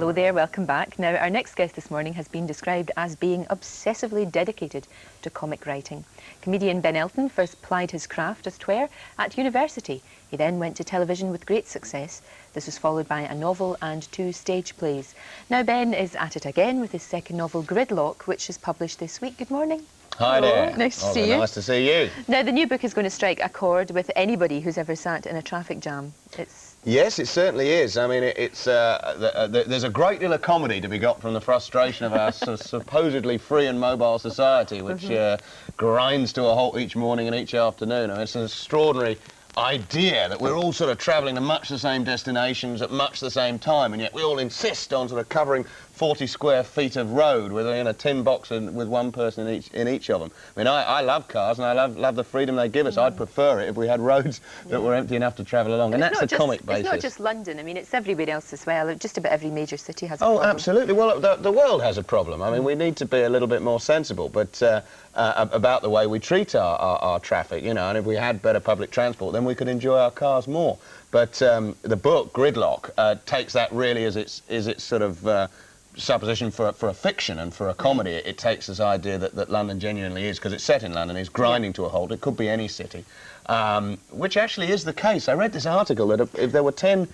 Hello there, welcome back. Now, our next guest this morning has been described as being obsessively dedicated to comic writing. Comedian Ben Elton first plied his craft as twere at university. He then went to television with great success. This was followed by a novel and 2 stage plays. Now Ben is at it again with his second novel, Gridlock, which is published this week. Good morning. Hi there. Nice to see you. Nice to see you. Now, the new book is going to strike a chord with anybody who's ever sat in a traffic jam. Yes, it certainly is. I mean, there's a great deal of comedy to be got from the frustration of our supposedly free and mobile society, which grinds to a halt each morning and each afternoon. I mean, it's an extraordinary idea that we're all sort of travelling to much the same destinations at much the same time, and yet we all insist on sort of covering 40 square feet of road with a tin box and with one person in each of them. I mean, I love cars and I love the freedom they give us. I'd prefer it if we had roads that were empty enough to travel along, and that's the comic basis. It's not just London. I mean, it's everywhere else as well. Just about every major city has a problem. Oh, absolutely. Well, the world has a problem. I mean, we need to be a little bit more sensible, but about the way we treat our traffic, you know, and if we had better public transport, then we could enjoy our cars more. But the book, Gridlock, takes that really as its sort of supposition for a fiction and for a comedy. It takes this idea that London genuinely is, because it's set in London, is grinding to a halt. It could be any city, which actually is the case. I read this article that if there were 10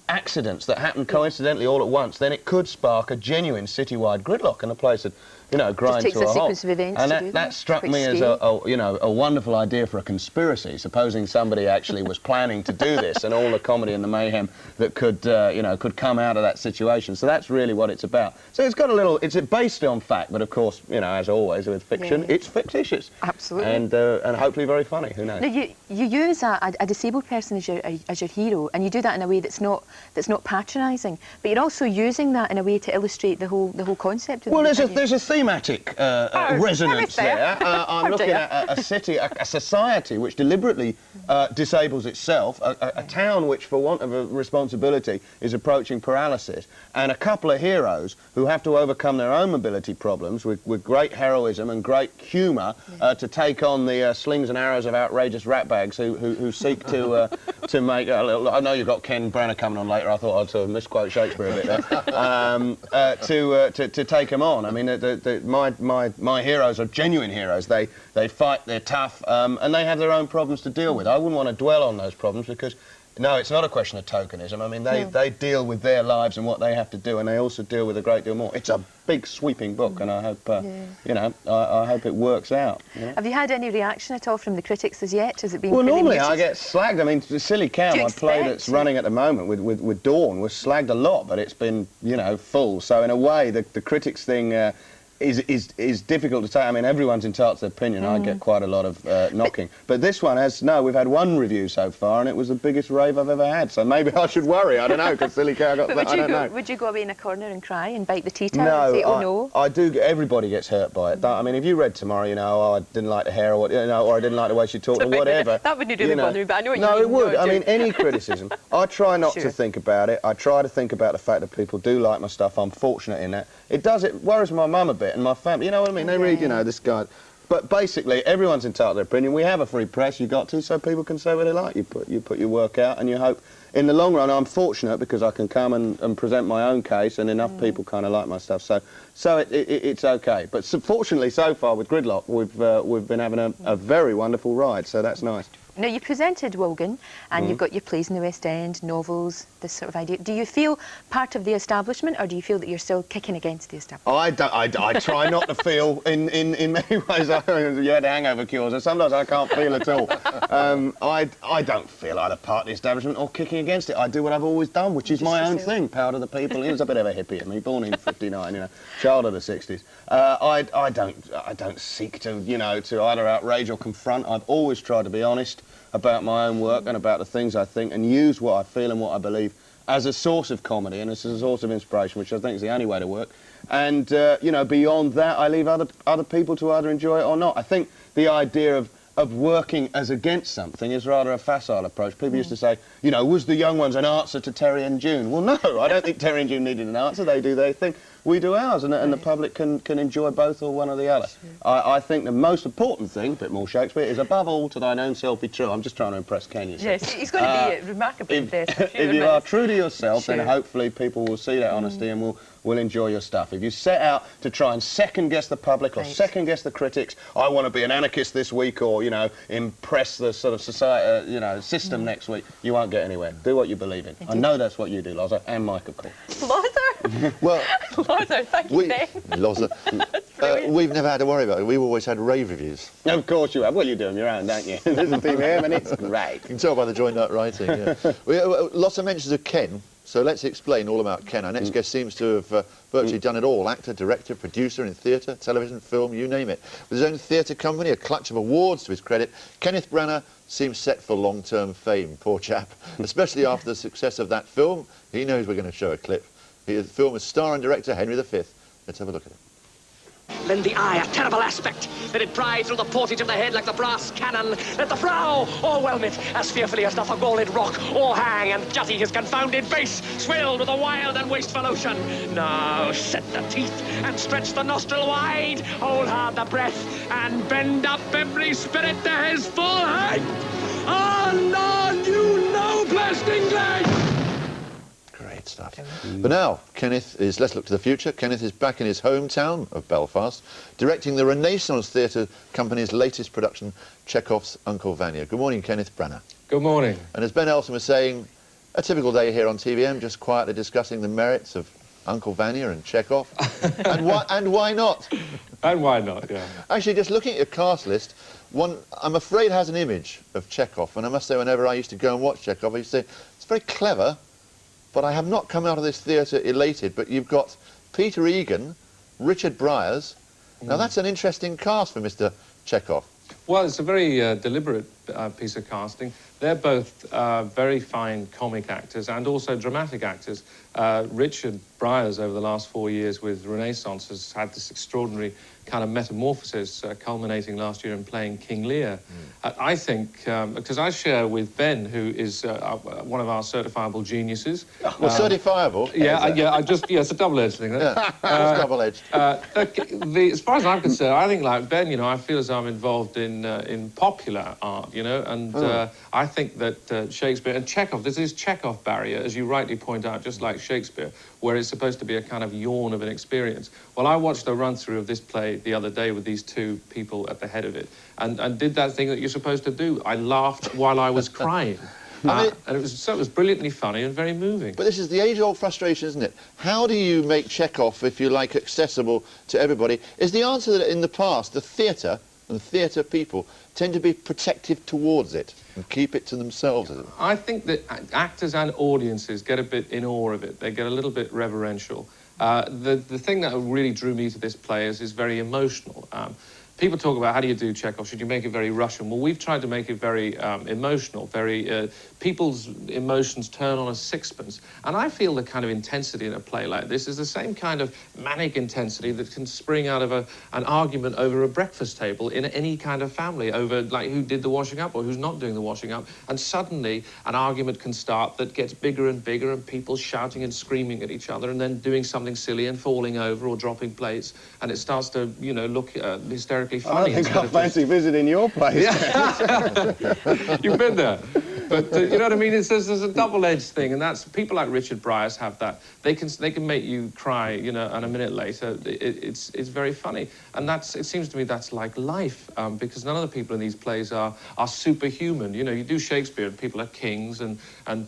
accidents that happened coincidentally all at once, then it could spark a genuine citywide gridlock in a place that, you know, grinds to a halt. Just takes a sequence of events to do that struck me as a wonderful idea for a conspiracy. Supposing somebody actually was planning to do this, and all the comedy and the mayhem that could could come out of that situation. So that's really what it's about. So it's got a little. It's based on fact, but of course, you know, as always with fiction, it's fictitious. Absolutely. And hopefully very funny. Who knows? Now you use a disabled person as your hero, and you do that in a way that's not patronising, but you're also using that in a way to illustrate the whole concept of well, there's a thematic resonance there. I'm looking at a city, a society which deliberately disables itself, a town which, for want of a responsibility, is approaching paralysis, and a couple of heroes who have to overcome their own mobility problems with great heroism and great humour to take on the slings and arrows of outrageous ratbags who seek to make. I know you've got Ken Branagh coming on later. I thought I'd sort of misquote Shakespeare a bit there. To take them on. I mean, my heroes are genuine heroes. They fight, they're tough, and they have their own problems to deal with. I wouldn't want to dwell on those problems because, no, it's not a question of tokenism. I mean, they deal with their lives and what they have to do, and they also deal with a great deal more. It's a big, sweeping book, and I hope, you know, I hope it works out. You know? Have you had any reaction at all from the critics as yet? Has it been? Well, normally I get slagged. I mean, the Silly Cow I play that's running at the moment with Dawn was slagged a lot, but it's been, you know, full. So in a way, the critics thing is difficult to say. I mean, everyone's entitled to their opinion. I get quite a lot of knocking. But this one we've had one review so far, and it was the biggest rave I've ever had. So maybe I should worry. I don't know, because Silly Cow got that. I don't know. Would you go away in a corner and cry and bite the tea towel and say, oh no? I do. Everybody gets hurt by it. I mean, if you read tomorrow, you know, oh, I didn't like the hair, or what, you know, or I didn't like the way she talked, or whatever. That wouldn't really bother me, but I know what you mean. No, it would. I mean, any criticism. I try not to think about it. I try to think about the fact that people do like my stuff. I'm fortunate in that. It worries my mum a bit and my family. You know what I mean? They read, you know, this guy. But basically, everyone's entitled to their opinion. We have a free press. You got to, so people can say what they like. You put your work out, and you hope. In the long run, I'm fortunate because I can come and present my own case, and enough people kind of like my stuff. So it's okay. But fortunately, so far with Gridlock, we've been having a very wonderful ride. So that's nice. Now, you presented Wogan, and you've got your plays in the West End, novels, this sort of idea. Do you feel part of the establishment, or do you feel that you're still kicking against the establishment? I try not to feel in many ways. You had hangover cures, and sometimes I can't feel at all. I don't feel either part of the establishment or kicking against it. I do what I've always done, which is my own thing, power to the people. He was a bit of a hippie at me, born in '59, you know, child of the '60s. I don't seek to, you know, to either outrage or confront. I've always tried to be honest about my own work and about the things I think, and use what I feel and what I believe as a source of comedy and as a source of inspiration, which I think is the only way to work. And you know, beyond that, I leave other people to either enjoy it or not. I think the idea of working as against something is rather a facile approach. People used to say, you know, was the young ones an answer to Terry and June? Well, no, I don't think Terry and June needed an answer. They do their thing. we do ours, and the public can enjoy both or one or the other. Sure. I think the most important thing, a bit more Shakespeare, is above all to thine own self be true. I'm just trying to impress Ken, you see. Yes, he's going to be remarkably impressed. If you are true to yourself, Sure. then hopefully people will see that honesty and will enjoy your stuff. If you set out to try and second-guess the public or second-guess the critics, I want to be an anarchist this week, or, you know, impress the sort of society, you know, system next week, you won't get anywhere. Do what you believe in. I know that's what you do, Loza, and Mike, of course. Loza? Well, Loza, thank you, Ben. Loza. We've never had to worry about it. We've always had rave reviews. Of course you have. Well, you do them your own, don't you? There's a theme here, and it's great. You can tell by the joined up writing, yeah. Lots of mentions of Ken, so let's explain all about Ken. Our next guest seems to have virtually done it all. Actor, director, producer in theatre, television, film, you name it. With his own theatre company, a clutch of awards to his credit, Kenneth Branagh seems set for long-term fame, poor chap. Especially after the success of that film. He knows we're going to show a clip. The film is star and director Henry V. Let's have a look at it. Lend the eye a terrible aspect. Let it pry through the portage of the head like the brass cannon. Let the brow o'erwhelm it as fearfully as doth a galled rock, or hang and jutty his confounded face, swelled with a wild and wasteful ocean. Now set the teeth and stretch the nostril wide, hold hard the breath and bend up every spirit to his full height. On you noblest England! Great stuff. But now, let's look to the future. Kenneth is back in his hometown of Belfast, directing the Renaissance Theatre Company's latest production, Chekov's Uncle Vanya. Good morning, Kenneth Branagh. Good morning. And as Ben Elton was saying, a typical day here on TVM, just quietly discussing the merits of Uncle Vanya and Chekov. and why not? And why not, yeah. Actually, just looking at your cast list, one, I'm afraid, has an image of Chekov. And I must say, whenever I used to go and watch Chekov, I used to say, it's very clever, but I have not come out of this theatre elated. But you've got Peter Egan, Richard Briers. Now, that's an interesting cast for Mr. Chekov. Well, it's a very deliberate piece of casting. They're both very fine comic actors and also dramatic actors. Richard Briers, over the last 4 years with Renaissance, has had this extraordinary kind of metamorphosis, culminating last year in playing King Lear. I think, because I share with Ben, who is one of our certifiable geniuses. Well, certifiable? Yeah, it's a double-edged thing. Yeah, it's double-edged. As far as I'm concerned, I think, like Ben, you know, I feel as I'm involved in popular art, you know, and I think that Shakespeare and Chekov, there's this Chekov barrier, as you rightly point out, just like Shakespeare, where it's supposed to be a kind of yawn of an experience. Well, I watched a run-through of this play the other day with these two people at the head of it, and did that thing that you're supposed to do. I laughed while I was crying. And it was brilliantly funny and very moving. But this is the age-old frustration, isn't it? How do you make Chekov, if you like, accessible to everybody? Is the answer that in the past, the theatre and theatre people tend to be protective towards it and keep it to themselves? I think that actors and audiences get a bit in awe of it. They get a little bit reverential. The thing that really drew me to this play is very emotional. People talk about how do you do Chekov? Should you make it very Russian? Well, we've tried to make it very emotional, very... people's emotions turn on a sixpence. And I feel the kind of intensity in a play like this is the same kind of manic intensity that can spring out of an argument over a breakfast table in any kind of family, over, like, who did the washing up or who's not doing the washing up. And suddenly an argument can start that gets bigger and bigger, and people shouting and screaming at each other and then doing something silly and falling over or dropping plates. And it starts to, you know, look hysterically funny. I think I fancy visiting your place. Yeah. You've been there. But you know what I mean? There's a double-edged thing, and that's people like Richard Briers have that. They can make you cry, you know, and a minute later it's very funny. And it seems to me that's like life, because none of the people in these plays are superhuman. You know, you do Shakespeare and people are kings and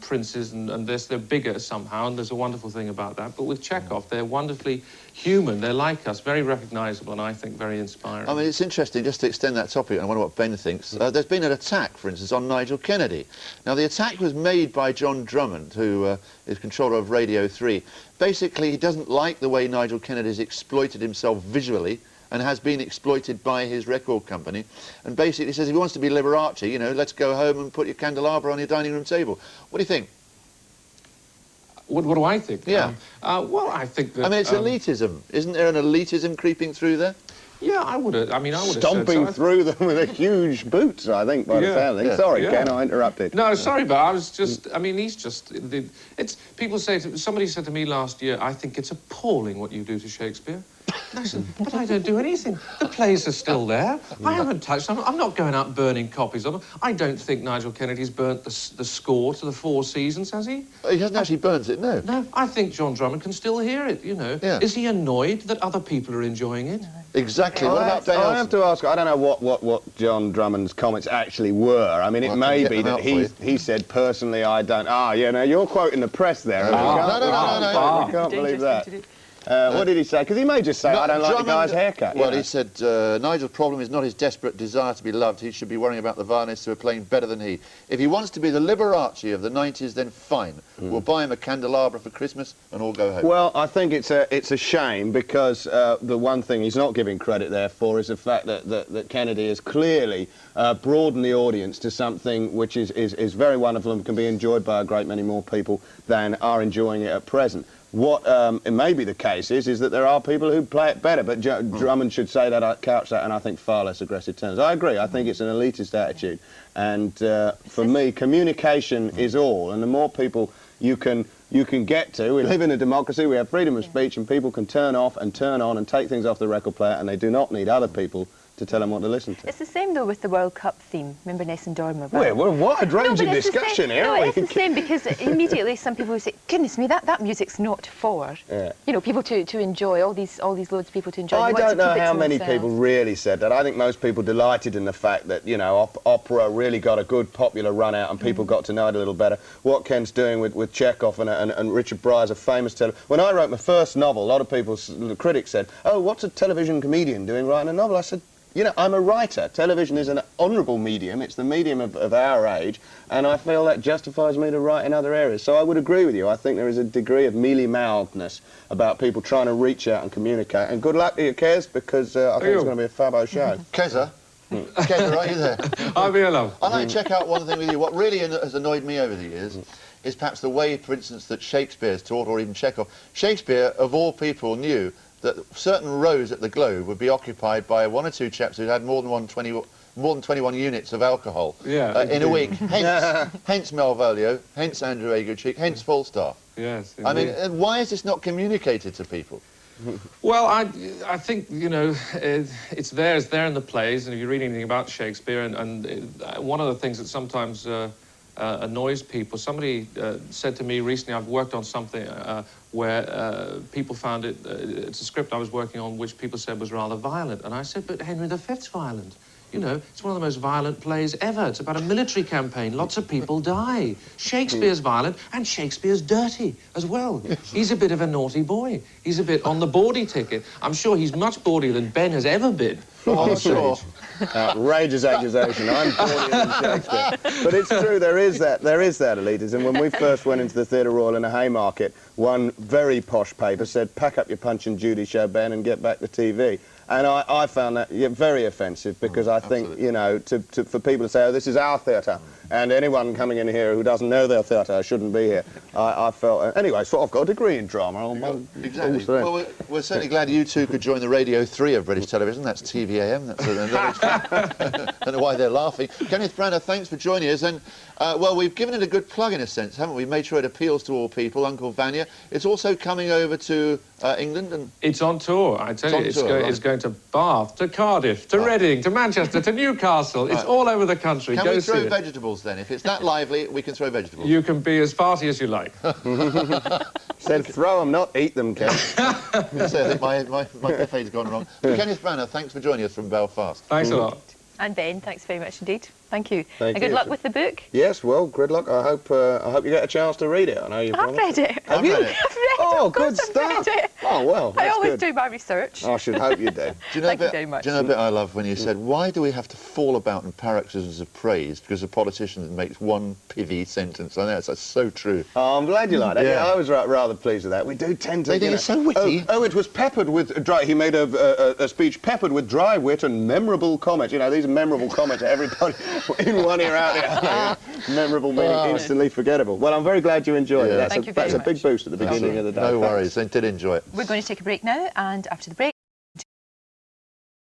princes and they're bigger somehow, and there's a wonderful thing about that. But with Chekov, they're wonderfully human. They're like us, very recognisable, and I think very inspiring. I mean, it's interesting, just to extend that topic, and I wonder what Ben thinks. There's been an attack, for instance, on Nigel Kennedy. Now, the attack was made by John Drummond, who is controller of Radio 3. Basically, he doesn't like the way Nigel Kennedy's exploited himself visually and has been exploited by his record company. And basically says if he wants to be Liberace, you know, let's go home and put your candelabra on your dining room table. What do you think? What do I think? Yeah. Well, I think that... I mean, it's elitism. Isn't there an elitism creeping through there? Yeah, I would have. I mean, I would have Stomping said so. through them with a huge boots, I think, by the sound of things. Sorry, Ken, I interrupted. No, sorry, but I was just... I mean, he's just... It's... People say... Somebody said to me last year, I think it's appalling what you do to Shakespeare. And I said, but I don't do anything. The plays are still there. I haven't touched them. I'm not going out burning copies of them. I don't think Nigel Kennedy's burnt the score to the 4 seasons, has he? He hasn't actually burnt it, no. No, I think John Drummond can still hear it, you know. Yeah. Is he annoyed that other people are enjoying it? Exactly. What about Ben I Elton? have to ask, I don't know what John Drummond's comments actually were. I mean, it may be that he said, personally, I don't... Ah, yeah, no, you're quoting the press there. No. We can't believe that. What did he say? Because he may just say, I don't like the guy's haircut. Well, he said, Nigel's problem is not his desperate desire to be loved. He should be worrying about the violinists who are playing better than he. If he wants to be the Liberace of the 90s, then fine. We'll buy him a candelabra for Christmas and all go home. Well, I think it's a shame because the one thing he's not giving credit there for is the fact that Kennedy has clearly broadened the audience to something which is very wonderful and can be enjoyed by a great many more people than are enjoying it at present. What it may be the case is that there are people who play it better, but Drummond should say that, couch that, and I think far less aggressive terms. I agree. I think it's an elitist attitude, and for me, communication is all. And the more people you can get to, we live in a democracy. We have freedom of speech, and people can turn off and turn on and take things off the record player, and they do not need other people to tell them what to listen to. It's the same, though, with the World Cup theme. Remember Nessun Dorma? We're a wide-ranging discussion here. No, it's the same, because immediately some people will say, goodness me, that music's not for, you know, people to enjoy, all these loads of people to enjoy. I don't know how many people really said that. I think most people delighted in the fact that, you know, opera really got a good popular run out and people got to know it a little better. What Ken's doing with Chekov and Richard Breyer's a famous When I wrote my first novel, a lot of people, the critics said, oh, what's a television comedian doing writing a novel? I said, you know, I'm a writer. Television is an honourable medium. It's the medium of our age, and I feel that justifies me to write in other areas. So I would agree with you. I think there is a degree of mealy-mouthedness about people trying to reach out and communicate. And good luck to you, Kez, because I think it's going to be a fabulous show. Keza? Keza, right, you there? I'll be alone. I'd like to check out one thing with you. What really has annoyed me over the years is perhaps the way, for instance, that Shakespeare's taught, or even Chekov. Shakespeare, of all people, knew that certain rows at the Globe would be occupied by 1 or 2 chaps who had more than 21 units of alcohol in a week. Hence Malvolio, hence Andrew Aguecheek, hence Falstaff. Yes, I mean, why is this not communicated to people? Well, I think, you know, it's there in the plays, and if you read anything about Shakespeare, and one of the things that sometimes annoys people, somebody said to me recently, I've worked on something where people found it, it's a script I was working on which people said was rather violent, and I said, but Henry V's violent. You know, it's one of the most violent plays ever. It's about a military campaign. Lots of people die. Shakespeare's violent, and Shakespeare's dirty as well. He's a bit of a naughty boy. He's a bit on the bawdy ticket. I'm sure he's much bawdier than Ben has ever been. Oh, I'm sure. Outrageous accusation. I'm bawdier than Shakespeare. But it's true, there is that elitism. When we first went into the Theatre Royal in a Haymarket, one very posh paper said, pack up your Punch and Judy show, Ben, and get back to TV. And I found that very offensive, because I think, you know, for people to say, oh, this is our theatre, and anyone coming in here who doesn't know their theatre shouldn't be here, I felt... Anyway, so I've got a degree in drama. Exactly. Well, we're certainly glad you two could join the Radio 3 of British television. That's TVam. That's don't know why they're laughing. Kenneth Branagh, thanks for joining us. And, well, we've given it a good plug in a sense, haven't we? Made sure it appeals to all people, Uncle Vanya. It's also coming over to England. And it's on tour, I tell you. It's going to Bath, to Cardiff, to Reading, to Manchester, to Newcastle. It's all over the country. Can we throw vegetables then? If it's that lively, we can throw vegetables. You can be as farty as you like. Said throw them, not eat them, Ken. I think my buffet's gone wrong. But Kenneth Branagh, thanks for joining us from Belfast. Thanks a lot. And Ben, thanks very much indeed. Thank you. Thank and good you. luck with the book. Yes, well, Gridlock, I hope you get a chance to read it. I know you've read it. Have you? I've read it. Oh, Of course good I've stuff. read it. Oh, well, I that's always good. do my research. I should hope you do. Thank you very much. Do you know a bit I love when you said, why do we have to fall about in paroxysms of praise because a politician makes one pithy sentence? I know, that's so true. Oh, I'm glad you like that. Yeah. I was rather pleased with that. We do tend to... They think it's so witty. Oh, it was peppered with dry... He made a speech peppered with dry wit and memorable comments. You know, these are memorable comments to everybody in one ear, out the other. Memorable meaning instantly forgettable. Well, I'm very glad you enjoyed it. Thank you very That's a big much. boost at the beginning of the day. No worries, I did enjoy it. We're going to take a break now, and after the break,